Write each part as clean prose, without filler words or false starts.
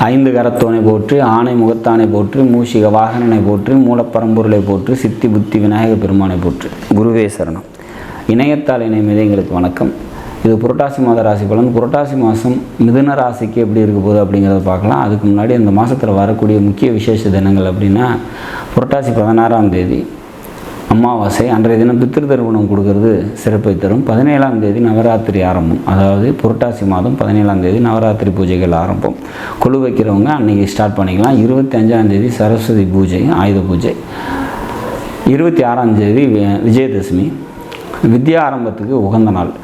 ஐந்து கரத்தோனை போற்றி, ஆணை முகத்தானை போற்றி, மூஷிக வாகனனை போற்றி, மூலப்பரம்பொருளை போற்றி, சித்தி புத்தி விநாயக பெருமானை போற்றி. குருவே சரணம். இணையத்தால் இணைமீது எங்களுக்கு வணக்கம். இது புரட்டாசி மாத ராசி பலன். புரட்டாசி மாதம் மிதுன ராசிக்கு எப்படி இருக்க போகுது அப்படிங்கிறத பார்க்கலாம். அதுக்கு முன்னாடி இந்த மாதத்தில் வரக்கூடிய முக்கிய விசேஷ தினங்கள் அப்படின்னா, புரட்டாசி 16ஆம் தேதி அமாவாசை. அன்றைய தினம் பித்திரு தர்ப்பணம் கொடுக்கறது சிறப்பை தரும். 17ஆம் தேதி நவராத்திரி ஆரம்பம். அதாவது புரட்டாசி மாதம் 17ஆம் தேதி நவராத்திரி பூஜைகள் ஆரம்பம். கொலு வைக்கிறவங்க அன்றைக்கி ஸ்டார்ட் பண்ணிக்கலாம். 25ஆம் தேதி சரஸ்வதி பூஜை, ஆயுத பூஜை. 26ஆம் தேதி விஜயதசமி, வித்யா ஆரம்பத்துக்கு உகந்த நாள்.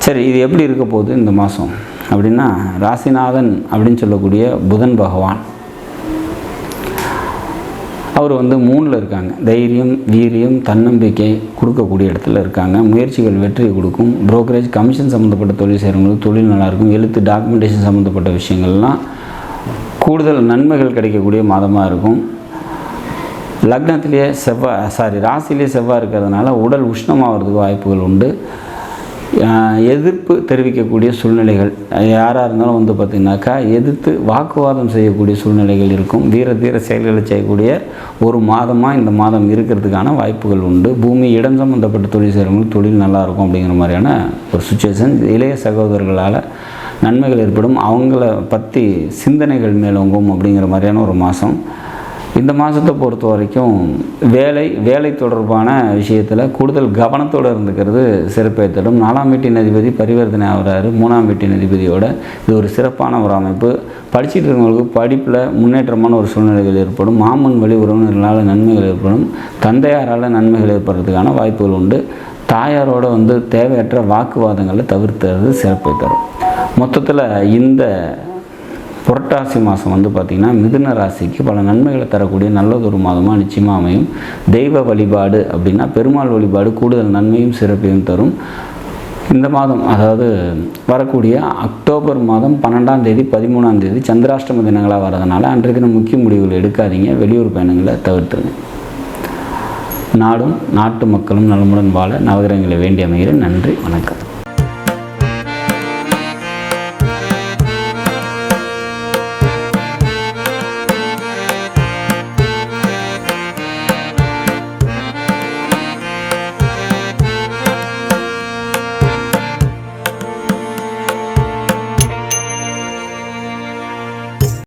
சரி, இது எப்படி இருக்க போகுது இந்த மாதம் அப்படின்னா, ராசிநாதன் அப்படின்னு சொல்லக்கூடிய புதன் பகவான் அவர் 3ல் இருக்காங்க. தைரியம், வீரியம், தன்னம்பிக்கை கொடுக்கக்கூடிய இடத்துல இருக்காங்க. முயற்சிகள் வெற்றியை கொடுக்கும். புரோக்கரேஜ், கமிஷன் சம்மந்தப்பட்ட தொழில் செய்கிறவங்களுக்கு தொழில் நல்லாயிருக்கும். எழுத்து, டாக்குமெண்டேஷன் சம்மந்தப்பட்ட விஷயங்கள்லாம் கூடுதல் நன்மைகள் கிடைக்கக்கூடிய மாதமாக இருக்கும். லக்னத்திலேயே ராசியிலே செவ்வாய் இருக்கிறதுனால உடல் உஷ்ணமாகிறதுக்கு வாய்ப்புகள் உண்டு. எதிர்ப்பு தெரிவிக்கக்கூடிய சூழ்நிலைகள் யாராக இருந்தாலும் பார்த்திங்கனாக்கா எதிர்த்து வாக்குவாதம் செய்யக்கூடிய சூழ்நிலைகள் இருக்கும். தீர செயல்களை செய்யக்கூடிய ஒரு மாதமாக இந்த மாதம் இருக்கிறதுக்கான வாய்ப்புகள் உண்டு. பூமி, இடம் சம்மந்தப்பட்ட தொழில் செய்கிறவங்களுக்கு தொழில் நல்லாயிருக்கும் அப்படிங்கிற மாதிரியான ஒரு சுச்சுவேஷன். இளைய சகோதரர்களால் நன்மைகள் ஏற்படும். அவங்கள பற்றி சிந்தனைகள் மேலோங்கும் அப்படிங்கிற மாதிரியான ஒரு மாதம். இந்த மாதத்தை பொறுத்த வரைக்கும் வேலை தொடர்பான விஷயத்தில் கூடுதல் கவனத்தோடு இருந்துக்கிறது சிறப்பை தரும். 4ஆம் வீட்டின் அதிபதி பரிவர்த்தனை ஆகிறாரு 3ஆம் வீட்டின் அதிபதியோட. இது ஒரு சிறப்பான ஒரு அமைப்பு. படிச்சுட்டு இருக்கவங்களுக்கு படிப்பில் முன்னேற்றமான ஒரு சூழ்நிலைகள் ஏற்படும். மாமன் வழி உறவினர்களால் நன்மைகள் ஏற்படும். தந்தையாரால் நன்மைகள் ஏற்படுறதுக்கான வாய்ப்புகள் உண்டு. தாயாரோட தேவையற்ற வாக்குவாதங்களை தவிர்த்துறது சிறப்பை தரும். மொத்தத்தில் இந்த புரட்டாசி மாதம் பார்த்திங்கன்னா மிதுன ராசிக்கு பல நன்மைகளை தரக்கூடிய நல்லதொரு மாதமாக நிச்சயமாக அமையும். தெய்வ வழிபாடு அப்படின்னா பெருமாள் வழிபாடு கூடுதல் நன்மையும் சிறப்பையும் தரும். இந்த மாதம், அதாவது வரக்கூடிய அக்டோபர் மாதம் 12ஆம் தேதி 13ஆம் தேதி சந்திராஷ்டம தினங்களாக வரதுனால அன்றைய தினம் முக்கிய முடிவுகள் எடுக்காதீங்க. வெளியூர் பயணங்களை தவிர்த்துருங்க. நாடும் நாட்டு மக்களும் நலமுடன் வாழ நவகிரகங்களை வேண்டி அமைகிறேன். நன்றி, வணக்கம்.